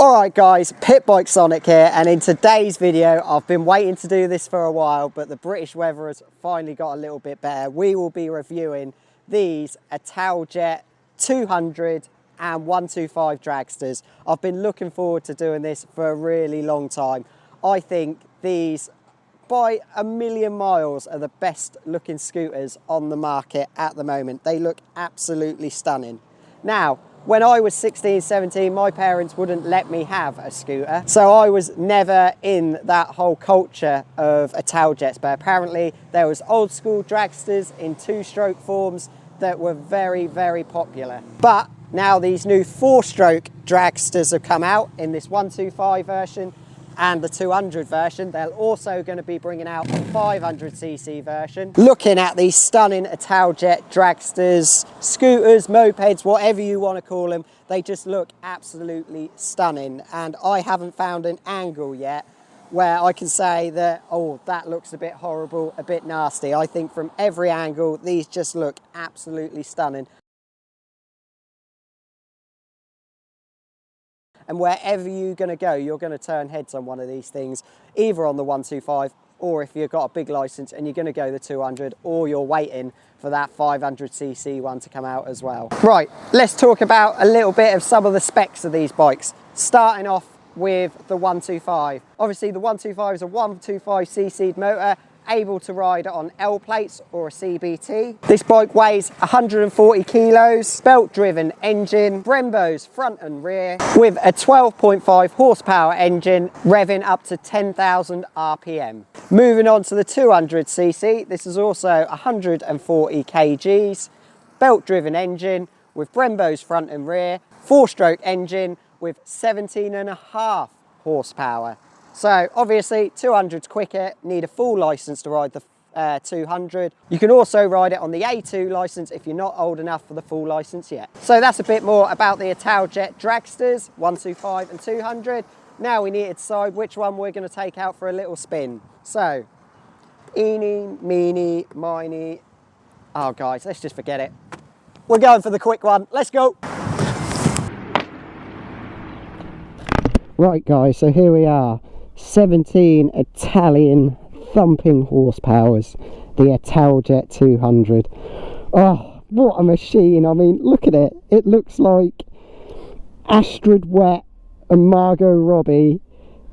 Alright guys, Pitbikesonic here, and in today's video, I've been waiting to do this for a while, but the British weather has finally got a little bit better. We will be reviewing these Italjet 200 and 125 dragsters. I've been looking forward to doing this for a really long time. I think these, by a million miles, are the best looking scooters on the market at the moment. They look absolutely stunning. Now, when I was 16, 17, my parents wouldn't let me have a scooter. So I was never in that whole culture of Italjets, but apparently there was old school dragsters in two-stroke forms that were very, very popular. But now these new four-stroke dragsters have come out in this 125 version and the 200 version. They're also going to be bringing out a 500cc version. Looking at these stunning Italjet dragsters, scooters, mopeds, whatever you want to call them, they just look absolutely stunning. And I haven't found an angle yet where I can say that, oh, that looks a bit horrible, a bit nasty. I think from every angle, these just look absolutely stunning. And wherever you're going to go, you're going to turn heads on one of these things, either on the 125, or if you've got a big license and you're going to go the 200, or you're waiting for that 500cc one to come out as well. Right, let's talk about a little bit of some of the specs of these bikes. Starting off with the 125. Obviously the 125 is a 125cc motor, able to ride on L plates or a CBT. This bike weighs 140 kilos, belt driven engine, Brembo's front and rear, with a 12.5 horsepower engine, revving up to 10,000 RPM. Moving on to the 200cc, this is also 140 kgs, belt driven engine with Brembo's front and rear, four-stroke engine with 17.5 horsepower. So obviously 200's quicker, need a full license to ride the 200. You can also ride it on the A2 license if you're not old enough for the full license yet. So that's a bit more about the Italjet dragsters, 125 and 200. Now we need to decide which one we're going to take out for a little spin. So, eeny, meeny, miny. Oh guys, let's just forget it. We're going for the quick one. Let's go. Right guys, so here we are. 17 Italian thumping horsepowers, the Italjet 200. Oh, what a machine. I mean, look at it. It looks like Astrid Wet and Margot Robbie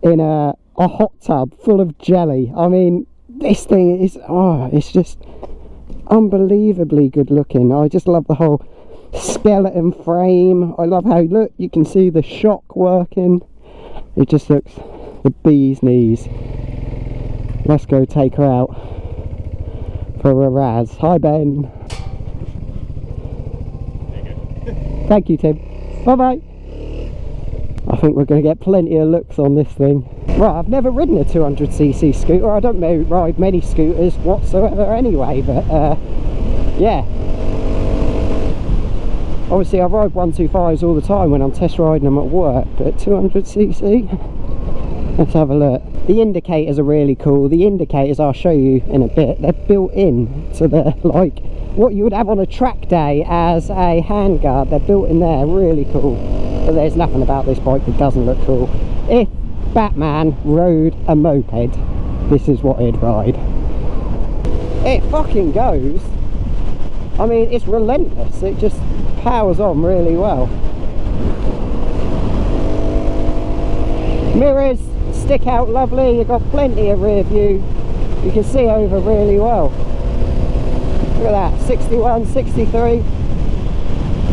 in a hot tub full of jelly. I mean, this thing is, oh, it's just unbelievably good looking. I just love the whole skeleton frame. I love how, look, you can see the shock working. It just looks the bee's knees. Let's go take her out for a razz. Hi Ben. Thank you Tim. Bye bye. I think we're going to get plenty of looks on this thing. Right, I've never ridden a 200cc scooter. I don't ride many scooters whatsoever anyway, but yeah. Obviously I ride 125s all the time when I'm test riding them at work, but 200cc, let's have a look. The indicators are really cool. The indicators I'll show you in a bit, they're built in to the, like, what you would have on a track day as a handguard. They're built in there, really cool. But there's nothing about this bike that doesn't look cool. If Batman rode a moped, this is what he'd ride. It fucking goes. I mean, it's relentless. It just powers on really well. Mirrors stick out lovely. You've got plenty of rear view. You can see over really well. Look at that, 61, 63.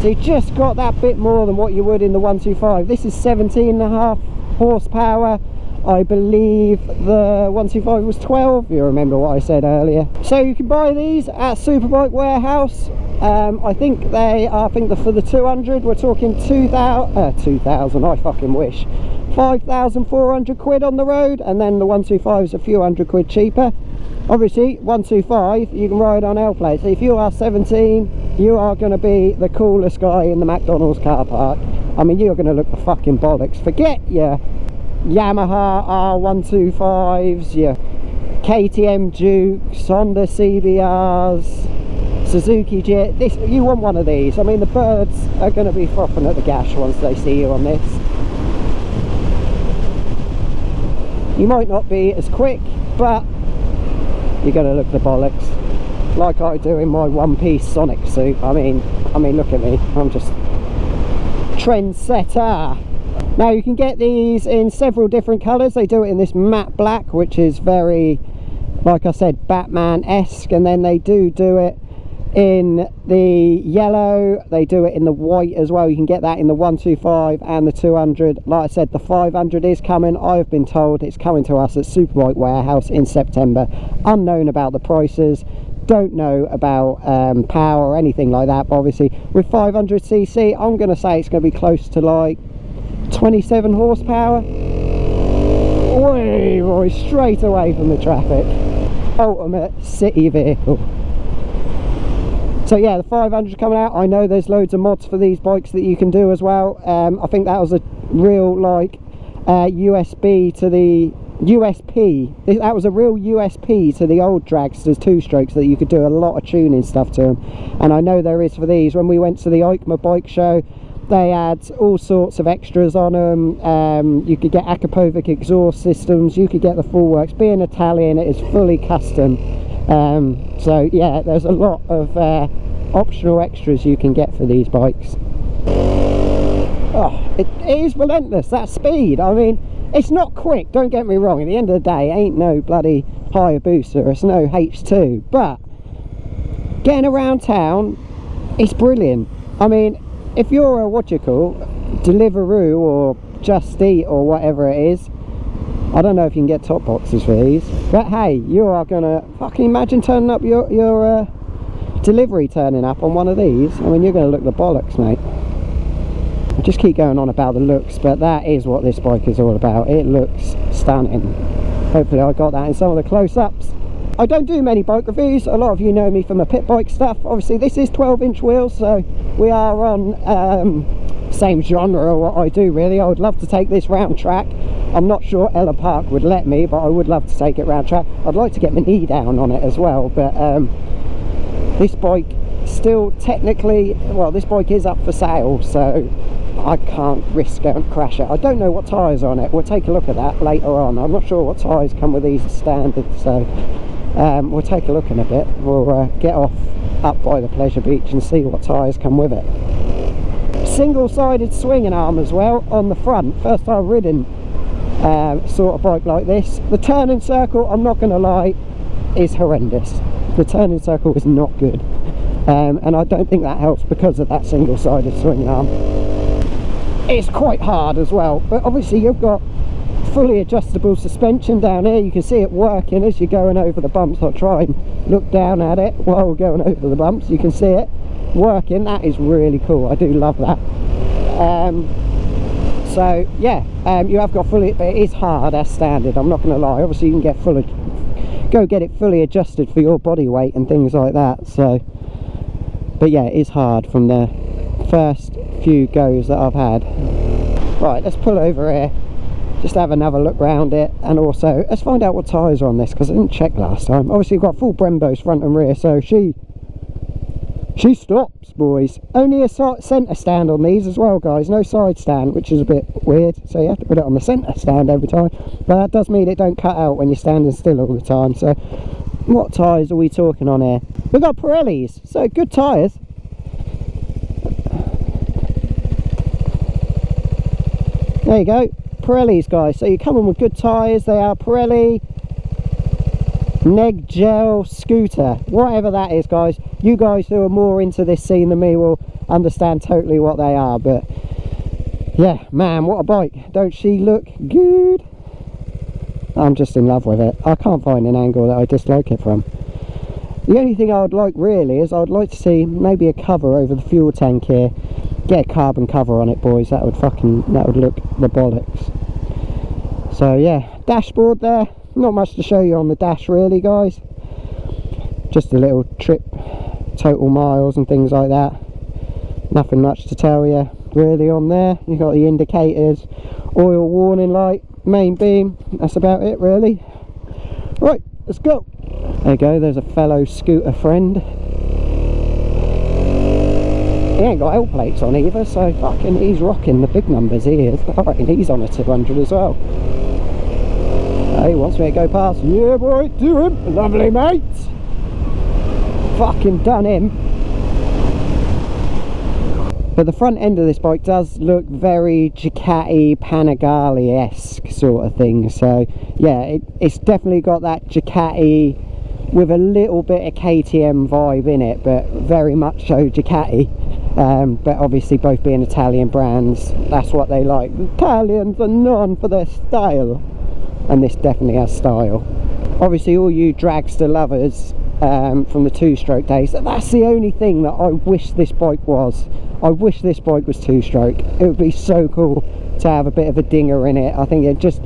So you just got that bit more than what you would in the 125. This is 17.5 horsepower. I believe the 125 was 12, you remember what I said earlier. So you can buy these at Superbikewarehouse. I think they are, I think for the 200 we're talking 2,000, I fucking wish. 5,400 quid on the road, and then the 125 is a few hundred quid cheaper. Obviously 125 you can ride on L plates. So if you are 17, you are going to be the coolest guy in the McDonald's car park. I mean, you're going to look the fucking bollocks. Forget your Yamaha R125s, your KTM Dukes, Honda CBRs, Suzuki Jet. This, you want one of these. I mean, the birds are going to be frothing at the gash once they see you on this. You might not be as quick, but you're going to look the bollocks, like I do in my one-piece Sonic suit. I mean, look at me. I'm just trendsetter. Now you can get these in several different colours. They do it in this matte black, which is very, like I said, Batman-esque, and then they do it in the yellow. They do it in the white as well. You can get that in the 125 and the 200. Like I said, the 500 is coming. I've been told it's coming to us at Superbikewarehouse in September. Unknown about the prices, don't know about power or anything like that, but obviously with 500cc, I'm going to say it's going to be close to like 27 horsepower. Way boy, straight away from the traffic. Ultimate city vehicle. So yeah, the 500 coming out. I know there's loads of mods for these bikes that you can do as well. I think that was a real like USB to the USP. That was a real USP to the old Dragsters 2-strokes, that you could do a lot of tuning stuff to them, and I know there is for these. When we went to the EICMA bike show, they had all sorts of extras on them. You could get Akapovic exhaust systems, you could get the full works. Being Italian, it is fully custom. So yeah, there's a lot of optional extras you can get for these bikes. Oh, it is relentless, that speed. I mean, it's not quick, don't get me wrong. At the end of the day, it ain't no bloody Hayabusa, it's no H2, but getting around town, it's brilliant. I mean, if you're a, Deliveroo or Just Eat or whatever it is, I don't know if you can get top boxes for these, but hey, you are gonna fucking imagine turning up your delivery turning up on one of these. I mean, you're gonna look the bollocks, mate. I just keep going on about the looks, but that is what this bike is all about. It looks stunning. Hopefully I got that in some of the close-ups. I don't do many bike reviews. A lot of you know me from the pit bike stuff. Obviously this is 12-inch wheels, so we are on same genre of what I do really. I would love to take this round track. I'm not sure Ella Park would let me, but I would love to take it round track. I'd like to get my knee down on it as well, but this bike still technically, well, this bike is up for sale, so I can't risk going to crash it. I don't know what tyres are on it. We'll take a look at that later on. I'm not sure what tyres come with these as standard, so we'll take a look in a bit. We'll get off up by the pleasure beach and see what tyres come with it. Single-sided swinging arm as well on the front. First time ridden sort of bike like this. The turning circle, I'm not going to lie, is horrendous. The turning circle is not good, and I don't think that helps because of that single-sided swinging arm. It's quite hard as well, but obviously you've got fully adjustable suspension down here. You can see it working as you're going over the bumps. I'll try and look down at it while we're going over the bumps. You can see it working. That is really cool. I do love that. So yeah, you have got fully, but it is hard as standard, I'm not going to lie. Obviously you can get go get it fully adjusted for your body weight and things like that. So, but yeah, it is hard from the first few goes that I've had. Right, let's pull over here, just have another look round it, and also let's find out what tyres are on this, because I didn't check last time. Obviously we've got full Brembos front and rear, so she stops, boys. Only a centre stand on these as well, guys, no side stand, which is a bit weird, so you have to put it on the centre stand every time, but that does mean it don't cut out when you're standing still all the time. So what tyres are we talking on here? We've got Pirellis, so good tyres. There you go, Pirellis, guys. So you're coming with good tyres. They are Pirelli Neg Gel Scooter, whatever that is, guys. You guys who are more into this scene than me will understand totally what they are. But yeah, man, what a bike. Don't she look good? I'm just in love with it. I can't find an angle that I dislike it from. The only thing I would like really is I'd like to see maybe a cover over the fuel tank here. Get a carbon cover on it, boys. That would look the bollocks. So yeah, dashboard there. Not much to show you on the dash really, guys. Just a little trip, total miles and things like that. Nothing much to tell you really on there. You've got the indicators, oil warning light, main beam. That's about it really. Right, let's go. There you go, there's a fellow scooter friend. He ain't got L plates on either, so fucking he's rocking the big numbers he is. I reckon he's on a 200 as well. He wants me to go past. Yeah, boy, do him. Lovely, mate. Fucking done him. But the front end of this bike does look very Ducati Panigale-esque sort of thing. So yeah, it's definitely got that Ducati with a little bit of KTM vibe in it, but very much so Ducati. But obviously both being Italian brands, that's what they like. Italians are known for their style, and this definitely has style. Obviously all you dragster lovers from the two-stroke days, that's the only thing that I wish this bike was. I wish this bike was two-stroke. It would be so cool to have a bit of a dinger in it. I think it just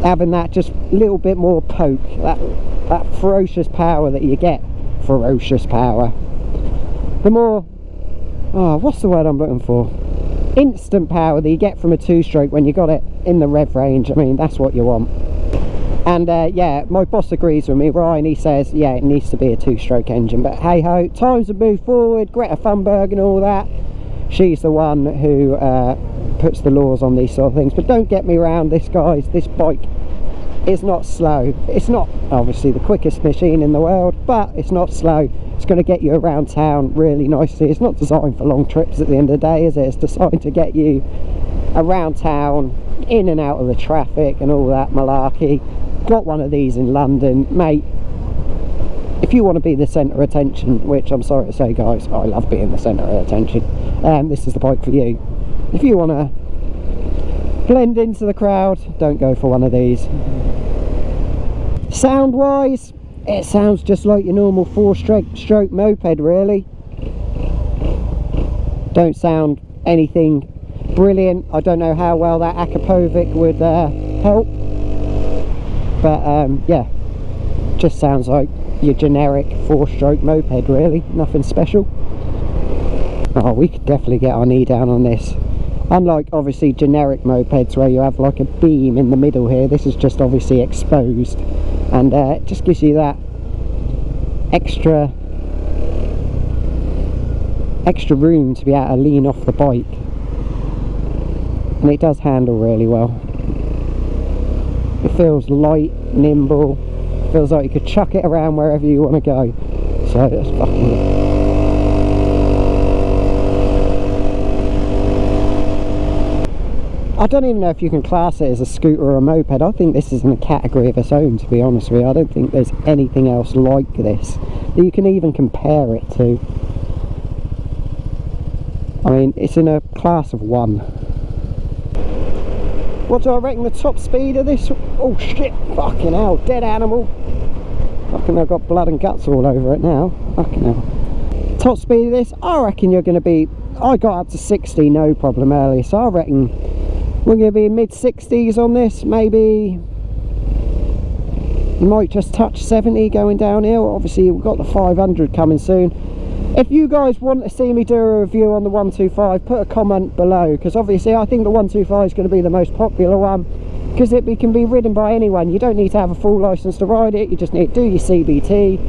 having that just little bit more poke, that ferocious power that you get. Ferocious power. The more, oh, what's the word I'm looking for? Instant power that you get from a two-stroke when you got it in the rev range. I mean, that's what you want. And yeah, my boss agrees with me, Ryan. He says, yeah, it needs to be a two-stroke engine. But hey ho, times have moved forward. Greta Thunberg and all that, she's the one who puts the laws on these sort of things. But don't get me wrong, this bike is not slow. It's not obviously the quickest machine in the world, but it's not slow. It's going to get you around town really nicely. It's not designed for long trips at the end of the day, is it? It's designed to get you around town, in and out of the traffic and all that malarkey. Got one of these in London, mate. If you want to be the centre of attention, which I'm sorry to say, guys, I love being the centre of attention, this is the bike for you. If you want to blend into the crowd, don't go for one of these. Sound wise, it sounds just like your normal four-stroke moped, really. Don't sound anything brilliant. I don't know how well that Akapovic would help, but yeah, just sounds like your generic four-stroke moped, really. Nothing special. Oh, we could definitely get our knee down on this. Unlike obviously generic mopeds where you have like a beam in the middle here, this is just obviously exposed, and it just gives you that extra room to be able to lean off the bike, and it does handle really well. It feels light, nimble, feels like you could chuck it around wherever you want to go. So that's fucking... I don't even know if you can class it as a scooter or a moped. I think this is in a category of its own, to be honest with you. I don't think there's anything else like this that you can even compare it to. I mean, it's in a class of one. What do I reckon the top speed of this? Oh shit, fucking hell, dead animal. Fucking I've got blood and guts all over it now. Fucking hell. Top speed of this, I reckon you're going to be... I got up to 60 no problem earlier, so I reckon we're going to be mid-60s on this. Maybe you might just touch 70 going downhill. Obviously we've got the 500 coming soon. If you guys want to see me do a review on the 125, put a comment below, because obviously I think the 125 is going to be the most popular one, because it can be ridden by anyone. You don't need to have a full license to ride it. You just need to do your CBT,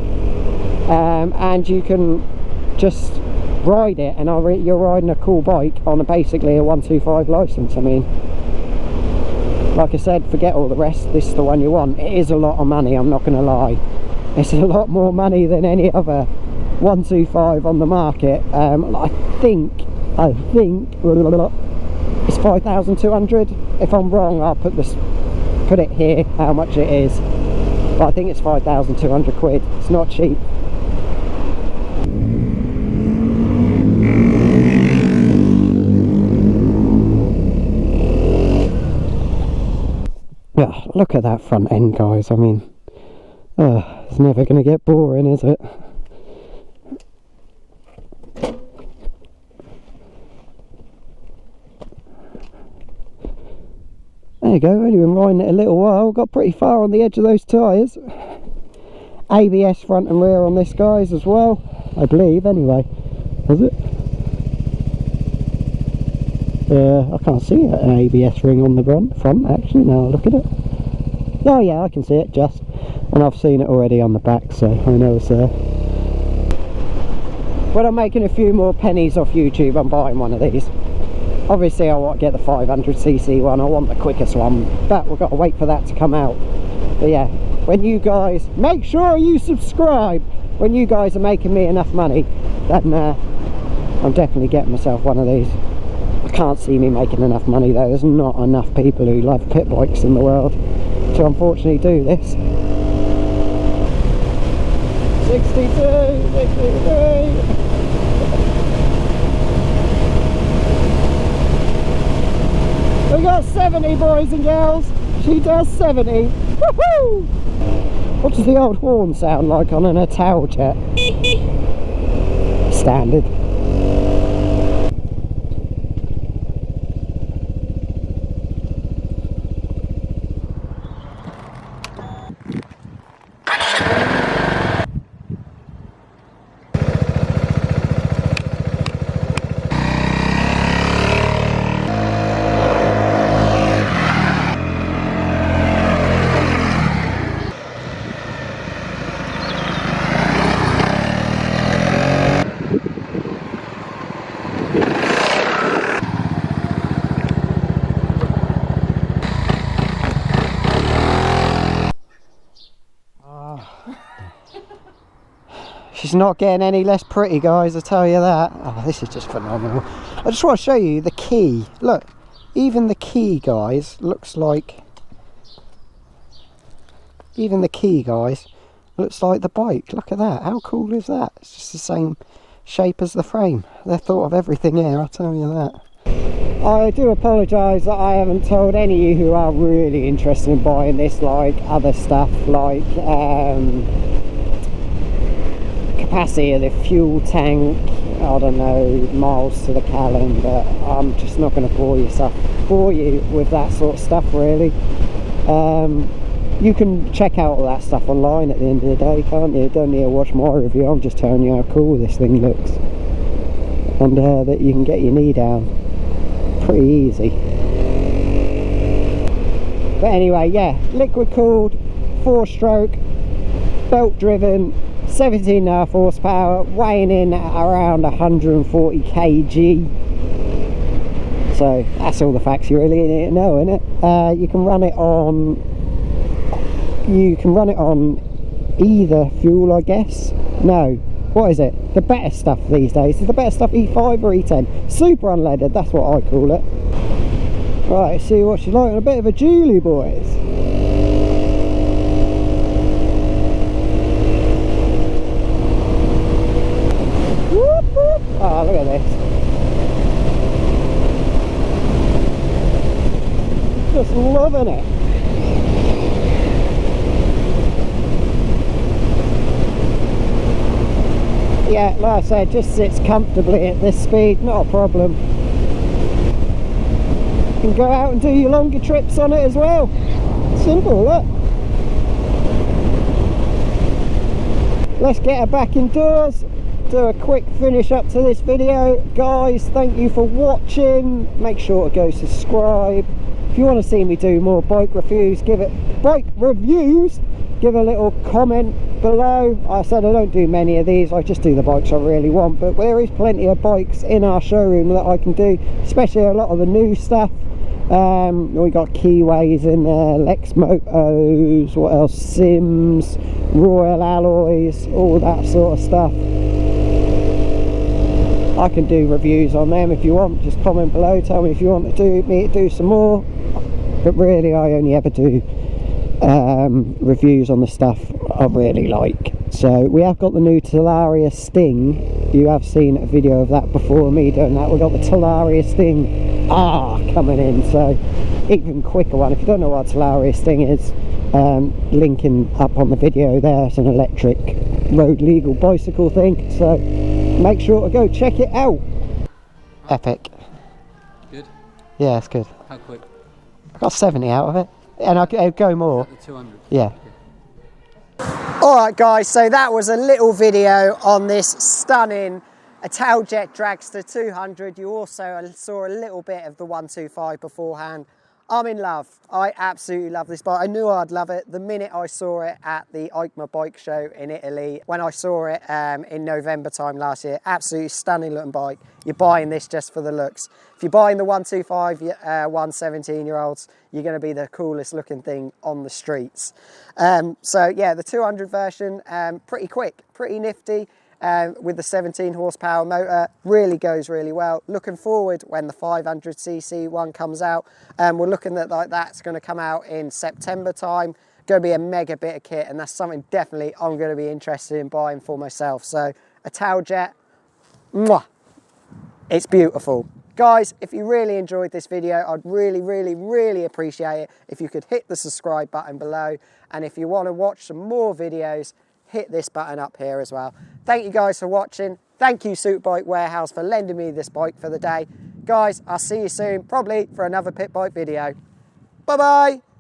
and you can just ride it, and you're riding a cool bike on basically a 125 license. I mean, like I said, forget all the rest. This is the one you want. It is a lot of money, I'm not going to lie. It's a lot more money than any other 125 on the market. I think it's 5,200. If I'm wrong, I'll put it here how much it is, but I think it's 5,200 quid. It's not cheap. Yeah, look at that front end, guys. I mean, it's never going to get boring, is it? There you go, only been riding it a little while, got pretty far on the edge of those tyres. ABS front and rear on this, guys, as well, I believe, anyway. Was it? I can't see an ABS ring on the front actually, now I look at it. Oh yeah, I can see it just, and I've seen it already on the back, so I know it's there. When I'm making a few more pennies off YouTube, I'm buying one of these. Obviously I want to get the 500cc one, I want the quickest one, but we've got to wait for that to come out. But yeah, when you guys, make sure you subscribe. When you guys are making me enough money, then I'm definitely getting myself one of these. I can't see me making enough money though. There's not enough people who love pit bikes in the world to unfortunately do this. 62, 63. We got 70, boys and girls. She does 70. Woohoo! What does the old horn sound like on an Italjet? Standard. She's not getting any less pretty, guys, I tell you that. Oh, this is just phenomenal. I just want to show you the key. Look, even the key, guys, looks like... Even the key, guys, looks like the bike. Look at that. How cool is that? It's just the same shape as the frame. They've thought of everything here, I'll tell you that. I do apologise that I haven't told any of you who are really interested in buying this, like other stuff, like... capacity of the fuel tank, I don't know, miles to the gallon, but I'm just not going to bore you with that sort of stuff really. You can check out all that stuff online at the end of the day, can't you? Don't need to watch my review. I'm just telling you how cool this thing looks, and that you can get your knee down pretty easy. But anyway, yeah, liquid cooled, 4-stroke, belt driven, 17.5 horsepower, weighing in at around 140 kg. So that's all the facts you really need to know, innit? You can run it on either fuel, I guess. No, what is it? The better stuff these days. Is the better stuff E5 or E10? Super unleaded, that's what I call it. Right, let's see what she's like on a bit of a Julie, boys. Oh, look at this. Just loving it. Yeah, like I said, just sits comfortably at this speed, not a problem. You can go out and do your longer trips on it as well. Simple, look. Let's get her back indoors. Do a quick finish up to this video, guys. Thank you for watching. Make sure to go subscribe. If you want to see me do more bike reviews, give a little comment below. I said I don't do many of these, I just do the bikes I really want, but there is plenty of bikes in our showroom that I can do, especially a lot of the new stuff. We got Keyways in there, Lex Motos, what else, Sims, Royal Alloys, all that sort of stuff. I can do reviews on them if you want. Just comment below, tell me if you want me to do some more, but really I only ever do reviews on the stuff I really like. So we have got the new Talaria Sting. You have seen a video of that before me doing that. We've got the Talaria Sting coming in, so even quicker one. If you don't know what Talaria Sting is, linking up on the video there. It's an electric road legal bicycle thing, so make sure to go check it out. Epic. Good? Yeah, it's good. How quick? I got 70 out of it, and I'll go more. The 200? Yeah. Okay. Alright guys, so that was a little video on this stunning Italjet Dragster 200. You also saw a little bit of the 125 beforehand. I'm in love. I absolutely love this bike. I knew I'd love it the minute I saw it at the EICMA bike show in Italy. When I saw it in November time last year, absolutely stunning looking bike. You're buying this just for the looks. If you're buying the 125 117-year-olds, you're going to be the coolest looking thing on the streets. So yeah, the 200 version, pretty quick, pretty nifty. With the 17 horsepower motor, really goes really well. Looking forward when the 500cc one comes out. We're looking at like that's going to come out in September time. Going to be a mega bit of kit, and that's something definitely I'm going to be interested in buying for myself. So Italjet, mwah, it's beautiful. Guys, if you really enjoyed this video, I'd really appreciate it if you could hit the subscribe button below. And if you want to watch some more videos, hit this button up here as well. Thank you guys for watching. Thank you Superbikewarehouse for lending me this bike for the day. Guys, I'll see you soon, probably for another pit bike video. Bye bye.